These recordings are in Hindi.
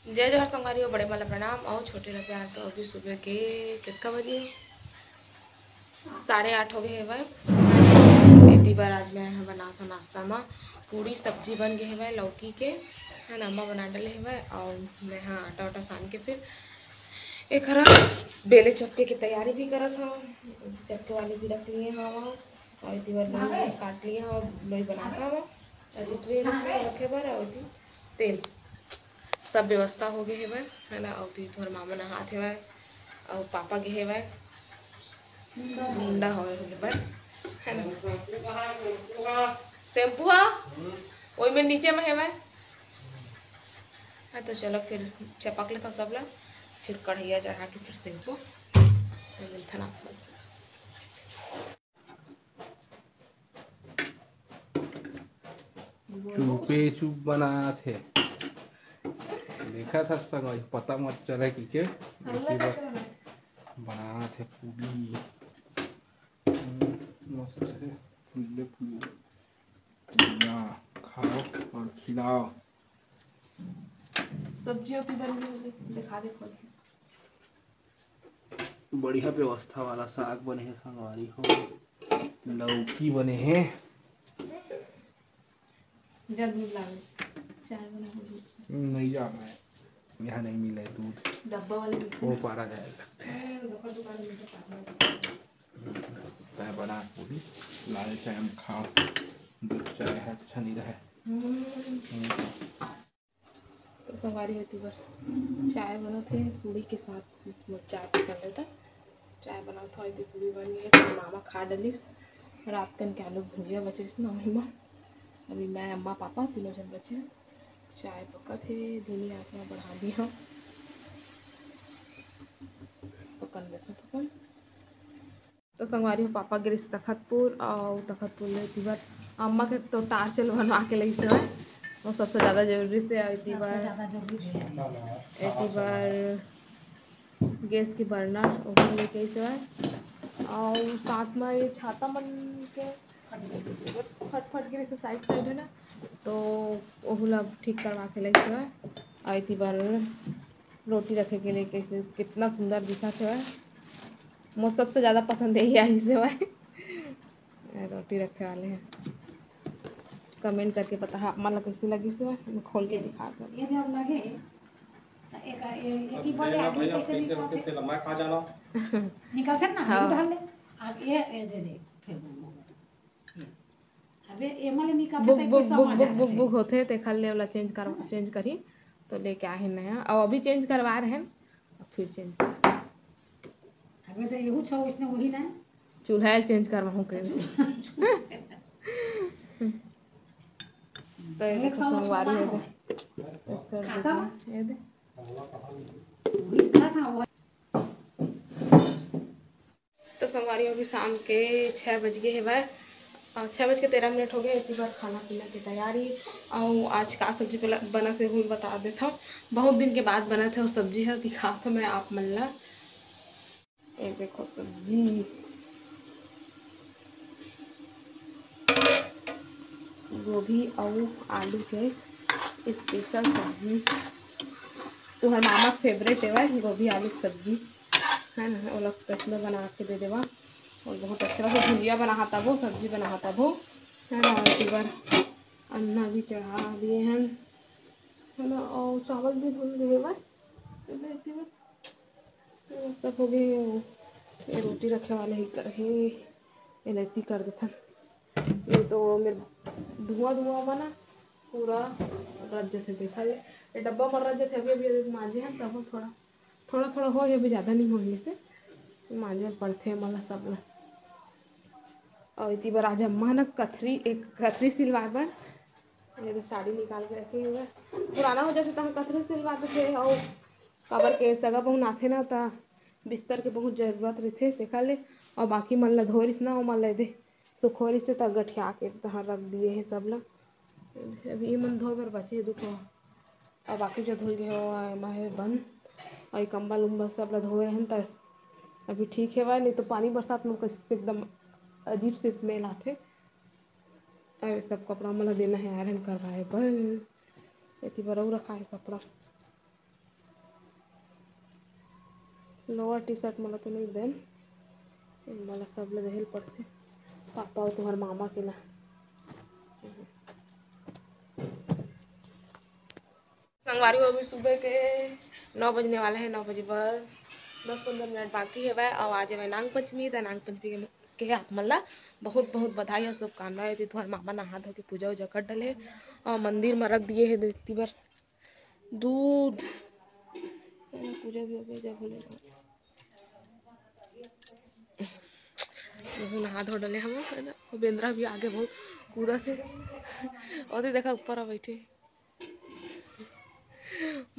जय जोहर संगवारी हो, बड़े वाला प्रणाम और छोटे ला प्यार। तो अभी सुबह के कितना बजे 8:30 हो गए है भाई। इतनी बार आज मैं बना था नाश्ता में पूरी सब्जी बन गई है भाई लौकी के है ना, अम्मा बना डाले है भाई। और मैं हाँ आटा वाटा सान के फिर एक हरा बेले चक्के की तैयारी भी करा था। चक्के वाले भी रख लिए हाँ वहाँ, और इतनी बार लोई काट लिया और लोई बना था वहाँ ट्रे रखे बार और तेल सब व्यवस्था हो गई है भाई है ना। और थोड़ा मामा नहात है भाई और पापा के है भाई मुंडा हो गए भाई है ना। शैम्पू वही में नीचे में है भाई। हाँ तो चलो फिर चपक लेता सब ला, फिर कढ़ैया चढ़ा के फिर शैम्पू था। चुपे चुप बनाया थे, देखा था संग पता मत चले कि के बनाया थे पूरी मस्त है। फूले फूलिया खाओ और खिलाओ। सब्जियों की बन गई दिखा दे खोल। बढ़िया व्यवस्था वाला साग बने हैं संगवारी हो, लौकी बने हैं। जब भी लावे चाय बना नहीं जाना है, यहाँ नहीं मिले दूध, डब्बा वाले वो पारा जाए लगते हैं। चाय बना पूरी लाल चाय हम खाओ, दूध चाय है अच्छा नहीं रहे। तो सवारी होती बार चाय बना थे पूरी के साथ चाय पसंद लेता। चाय बना था पूरी बन गई तो मामा खा डलिस। रात के आलू भुजिया बचे ना वही में। अभी मैं अम्मा पापा तीनों जन बचे। चाय पका थे धीमी आंच में बढ़ा दिया पकन लेते पकन। तो संगवारी हो पापा गिरी तखतपुर और तखतपुर ले इसी बार अम्मा के तो टार्चल बनवा के लगी से वो सबसे ज़्यादा जरूरी से। इसी बार गैस की बर्नर वो भी लेके इस बार, और साथ में ये छाता मन के फट गिरी से साइड है ना, तो वो ठीक करवा के लगी से। और इसी बार रोटी रखे के लिए कैसे कितना सुंदर दिखा से। मुझे सबसे ज़्यादा पसंद यही आई से भाई रोटी रखे वाले हैं। कमेंट करके पता हाँ मतलब कैसी लगी से मैं खोल के दिखा कर ये जब लगे एक एक ही बोले आगे कैसे निकलते ना हाँ ढाल ले अब ये दे दे फिर अबे ये माले निकलते book book book book book book होते ते खाल ले वाला चेंज करी तो लेके आए नया और अभी चेंज करवा रहे हैं फिर चेंज अबे तो यहू छो इसने वही ना चूल्हा चेंज करवाऊँ के तो एक सोमवारी है ये दे तो सोमवारी अभी शाम के 6 बज गए है भाई और 6:13 हो गए। इसी बार खाना पीना की तैयारी। और आज का सब्जी बना थे वो बता देता हूँ। बहुत दिन के बाद बना था वो सब्जी है दिखा था मैं आप मल्ला। ये देखो सब्जी गोभी और आलू के स्पेशल सब्जी तुम्हारे मामा फेवरेट है भाई गोभी आलू की सब्जी है ना। वो लोग कसम बना के दे देवा और बहुत अच्छा लगा। भुजिया बना था वो सब्जी बना था वो है ना। एक बार अन्ना भी चढ़ा दिए हैं है ना और चावल भी धुल दिए भाई सब हो गए। ये रोटी रखे वाले ही कर ये नहीं कर देता ये तो मेरे धुआं बना पूरा रज थे देखा ये डब्बा पर रज थे। अभी मांझे हैं तब थोड़ा हो अभी ज़्यादा नहीं होने से मांझे पड़ते हैं मतलब सब ना। और इतनी बार आज अम्मा ना कथरी सिलवा बार ये तो साड़ी निकाल के रखे हुए पुराना हो जाते तो हम कथरी सिलवाते थे। और कबर के सगा बहु नाथे ना था बिस्तर के बहुत जरूरत रहते देखा ले। और बाकी मन ला धोरिस ना मन ले दे सुखोरी से तक गठिया के तहाँ रख दिए है सब लोग। अभी ये मन धोए बार बचे दुख और बाकी जो धुल गए हो है बंद। और ये कंबल उम्बल सब ला धोए हैं तो अभी ठीक है भाई। नहीं तो पानी बरसात में कैसे एकदम अजीब से स्मेल आते। सब कपड़ा मतलब देना है आयरन करवाए पर इतनी बार रखा है कपड़ा लोअर टी शर्ट मला तो नहीं देन मला सब ले रहेल पड़ते पापा और तुम्हारे मामा के ना। संगवारी अभी सुबह के 9 बजने वाला है। 9 बजे पर 10-15 मिनट बाकी है वह। और आज है नाग पंचमी। तो नाग पंचमी के आप मल्ला बहुत बहुत बधाई और शुभकामनाएं। यदि तुम्हारे मामा नहा धो के पूजा वूजा कर डले और मंदिर में रख दिए है देती बार दूध पूजा भी हो गई। जब बोले नहा धो डले हम है ना। बेंद्रा भी आगे बहुत कूदा थे और देखा ऊपर बैठे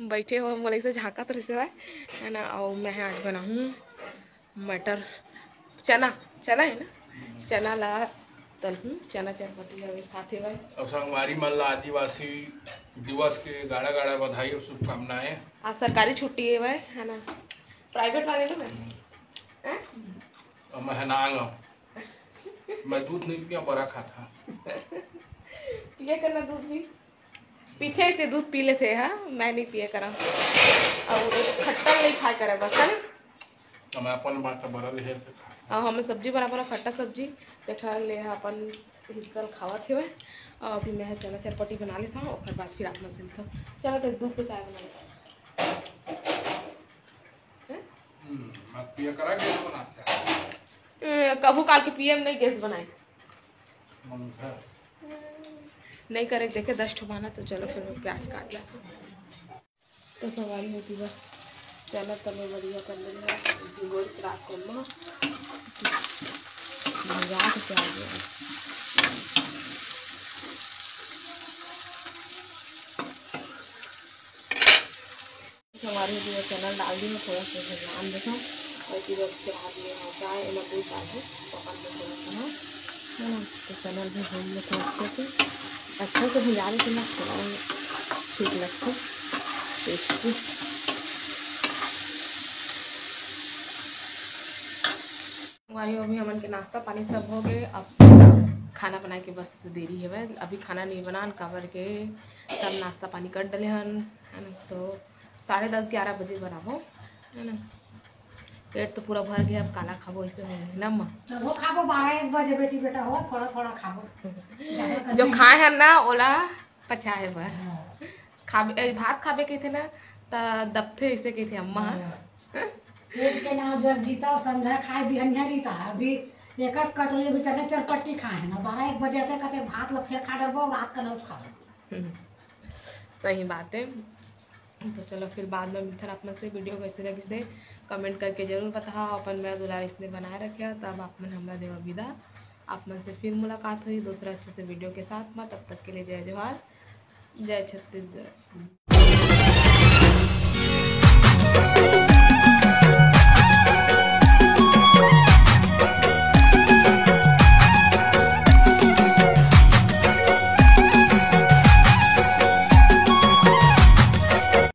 बैठे हो मलाई से झाँका तो रिसे है ना। और मैं आज बनाऊँ मटर चना चना है ना। चना ला तलहूँ चना चटपटी है खाते हुए। और संगवारी मल्ला आदिवासी दिवस के गाढ़ा गाढ़ा बधाई और शुभकामनाएं। आज सरकारी छुट्टी है वह है ना। प्राइवेट वाले ना और मैं नांग मैं दूध नहीं पिया बड़ा खाता पिए करना दूध भी पीते से दूध पी लेते हैं। मैं नहीं पिए करा और खट्टा नहीं खाए करे बस है ना। तो मैं अपन बात बड़ा ले और हमें सब्जी बराबर खट्टा सब्जी देखा ले अपन हिस्सा खावा थे वह। और अभी मैं चना चटपटी बना लेता हूँ और बाद फिर अपना सिलता हूँ। चलो तो दूध को चाय बना लेता पिया करा के बनाते कभू काल के पीएम नहीं गैस बनाए नहीं करे देखे 10 ठुमाना। तो चलो फिर मैं प्याज काट लेता हूँ। तो सवारी होती बस चना तलो बढ़िया कर लेंगे गोल रात को माँ भजा के प्याज हमारे जो चना डाल दी मैं थोड़ा सा भगवान देखा और फिर प्याज में होता है ना दूध डाल दो पकड़ के थोड़ा सा है ना। तो चना भी भून लेते अच्छे से भुजाने के ना थोड़ा ठीक लगता टेस्टी। हमारी अभी हमन के नाश्ता पानी सब हो गए। अब खाना बनाए के बस देरी है वह। अभी खाना नहीं बनान काबर के सब नाश्ता पानी कर डले हन है ना। तो 10:30-11 बजे बनाबो है ना। पेट तो पूरा भर गया। अब काला खाबो ऐसे ना माँ वो खाबो 12-1 बजे बेटी बेटा हो थोड़ा थोड़ा खाबो जो खाए हैं ना ओला पचा है बर खाबे भात खाबे के थे ना ता दबथे ऐसे के थे अम्मा पेट के नाम जब जीता और संध्या खाए बिहनिया रीता अभी एक कटोरी में चने चरपट्टी खाए है ना 12-1 बजे तक कहते भात लो फिर खा डरबो रात का नौज खाओ। सही बात है। तो चलो फिर बाद में फिर आप में से वीडियो कैसे लगी से कमेंट करके जरूर बताओ। अपन मेरा दुलार इसने बनाए रखे तब आप मन हमारा देवा विदा। आप मन से फिर मुलाकात हुई दूसरा अच्छे से वीडियो के साथ में। तब तक के लिए जय जवाहर जय छत्तीसगढ़।